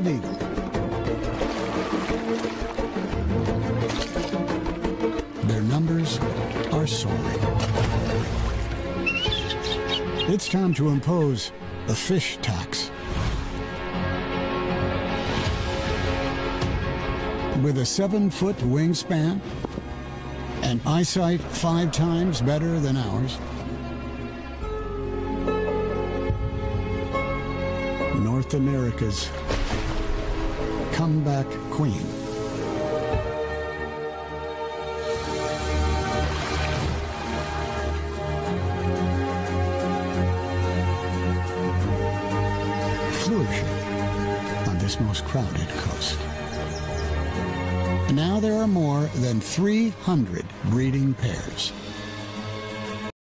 bald eagle. Their numbers are soaring. It's time to impose a fish tax. With a 7-foot wingspan and eyesight 5 times better than ours, North America's comeback queen. Flourishing on this most crowded coast. Now there are more than 300 breeding pairs.